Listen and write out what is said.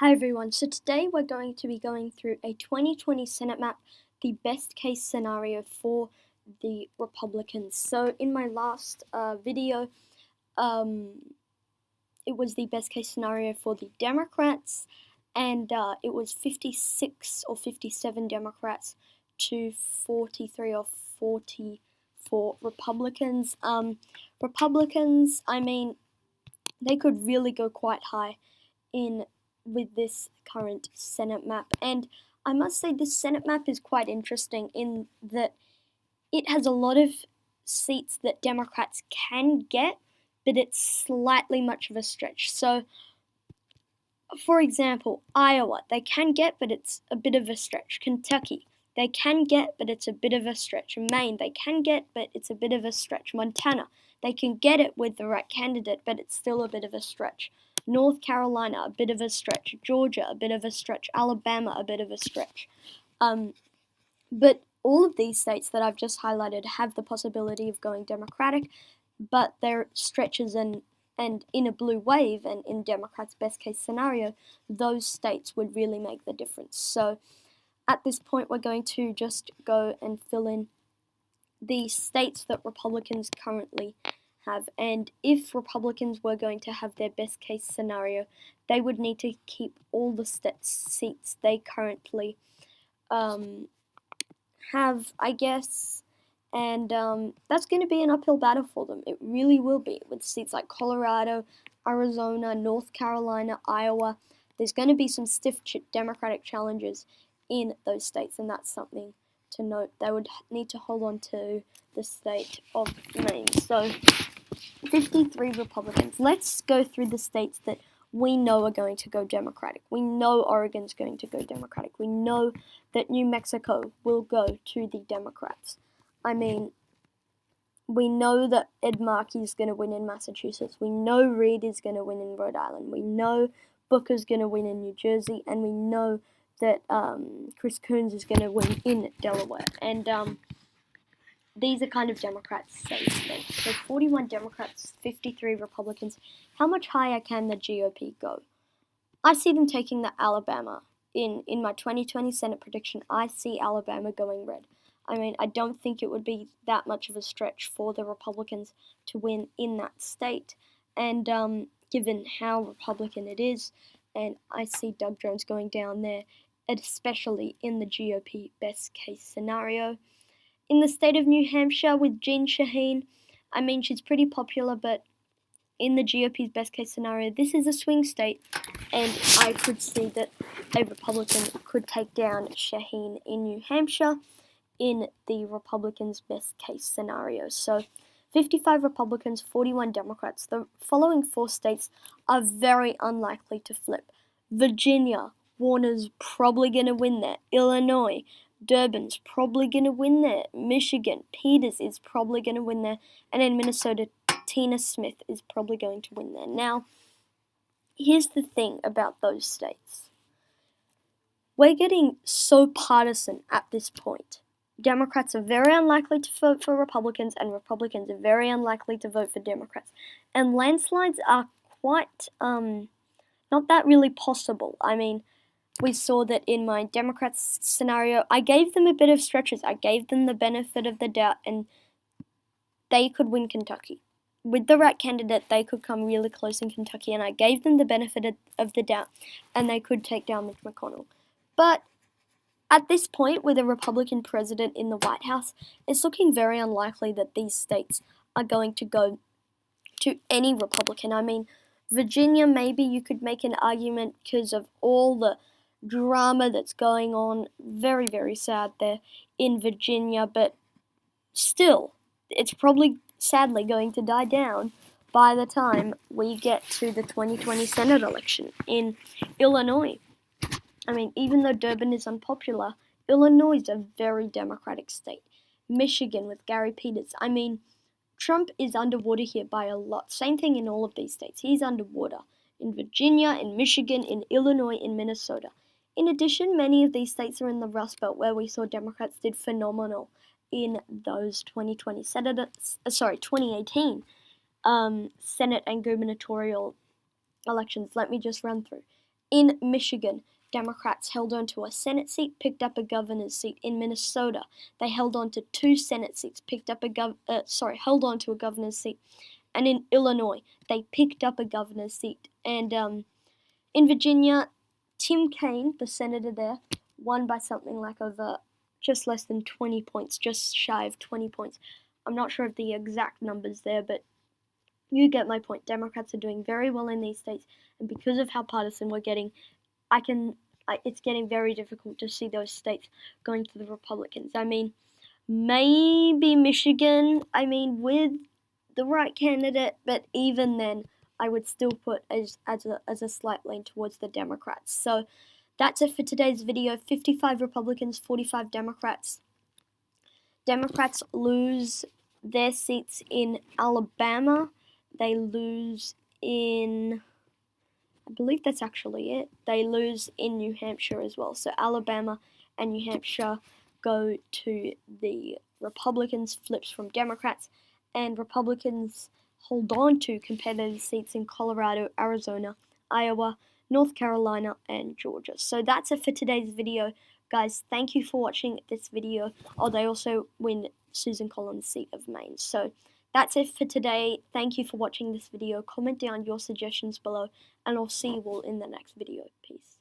Hi everyone, so today we're going to be going through a 2020 Senate map, the best case scenario for the Republicans. So in my last video, it was the best case scenario for the Democrats, and it was 56 or 57 Democrats to 43 or 44 Republicans. Republicans, I mean, they could really go quite high with this current Senate map. And I must say this Senate map is quite interesting in that it has a lot of seats that Democrats can get, but it's slightly much of a stretch. So, for example, Iowa, they can get, but it's a bit of a stretch. Kentucky, they can get, but it's a bit of a stretch. Maine, they can get, but it's a bit of a stretch. Montana, they can get it with the right candidate, but it's still a bit of a stretch. North Carolina, a bit of a stretch. Georgia, a bit of a stretch. Alabama, a bit of a stretch. But all of these states that I've just highlighted have the possibility of going Democratic, but they're stretches and in a blue wave and in Democrats' best case scenario, those states would really make the difference. So at this point, we're going to just go and fill in the states that Republicans currently have. And if Republicans were going to have their best case scenario, they would need to keep all the seats they currently have, I guess. And that's going to be an uphill battle for them. It really will be, with seats like Colorado, Arizona, North Carolina, Iowa. There's going to be some stiff Democratic challenges in those states, and that's something to note. They would need to hold on to the state of Maine. So 53 Republicans. Let's go through the states that we know are going to go Democratic. We know Oregon's going to go Democratic. We know that New Mexico will go to the Democrats. I mean, we know that Ed Markey is going to win in Massachusetts. We know Reid is going to win in Rhode Island. We know Booker's going to win in New Jersey. And we know that Chris Coons is going to win in Delaware. And these are kind of Democrats' safe states. So 41 Democrats, 53 Republicans. How much higher can the GOP go? I see them taking the Alabama. In my 2020 Senate prediction, I see Alabama going red. I mean, I don't think it would be that much of a stretch for the Republicans to win in that state. And given how Republican it is, and I see Doug Jones going down there, especially in the GOP best case scenario. In the state of New Hampshire with Jean Shaheen, I mean, she's pretty popular, but in the GOP's best case scenario, this is a swing state, and I could see that a Republican could take down Shaheen in New Hampshire in the Republicans' best case scenario. So 55 Republicans, 41 Democrats. The following four states are very unlikely to flip. Virginia, Warner's probably going to win there. Illinois, Durbin's probably going to win there. Michigan, Peters is probably going to win there. And in Minnesota, Tina Smith is probably going to win there. Now, here's the thing about those states. We're getting so partisan at this point. Democrats are very unlikely to vote for Republicans, and Republicans are very unlikely to vote for Democrats. And landslides are quite, not that really possible. I mean, we saw that in my Democrats scenario, I gave them a bit of stretches. I gave them the benefit of the doubt, and they could win Kentucky. With the right candidate, they could come really close in Kentucky, and I gave them the benefit of the doubt, and they could take down Mitch McConnell. But at this point, with a Republican president in the White House, it's looking very unlikely that these states are going to go to any Republican. I mean, Virginia, maybe you could make an argument because of all the drama that's going on. Very, very sad there in Virginia, but still, it's probably sadly going to die down by the time we get to the 2020 Senate election. In Illinois, I mean, even though Durbin is unpopular, Illinois is a very Democratic state. Michigan with Gary Peters. I mean, Trump is underwater here by a lot. Same thing in all of these states. He's underwater. In Virginia, in Michigan, in Illinois, in Minnesota. In addition, many of these states are in the Rust Belt, where we saw Democrats did phenomenal in those 2018 Senate and gubernatorial elections. Let me just run through. In Michigan, Democrats held on to a Senate seat, picked up a governor's seat. In Minnesota, they held on to 2 Senate seats, held on to a governor's seat. And in Illinois, they picked up a governor's seat. And in Virginia, Tim Kaine, the senator there, won by something like over just less than 20 points, just shy of 20 points. I'm not sure of the exact numbers there, but you get my point. Democrats are doing very well in these states, and because of how partisan we're getting, it's getting very difficult to see those states going to the Republicans. I mean, maybe Michigan, with the right candidate, but even then, I would still put as a slight lean towards the Democrats. So that's it for today's video. 55 Republicans, 45 Democrats. Democrats lose their seats in Alabama. They lose in, I believe that's actually it. They lose in New Hampshire as well. So Alabama and New Hampshire go to the Republicans, flips from Democrats, and Republicans hold on to competitive seats in Colorado, Arizona, Iowa, North Carolina, and Georgia. So that's it for today's video. Guys, thank you for watching this video. Oh, they also win Susan Collins' seat of Maine. So that's it for today. Thank you for watching this video. Comment down your suggestions below, and I'll see you all in the next video. Peace.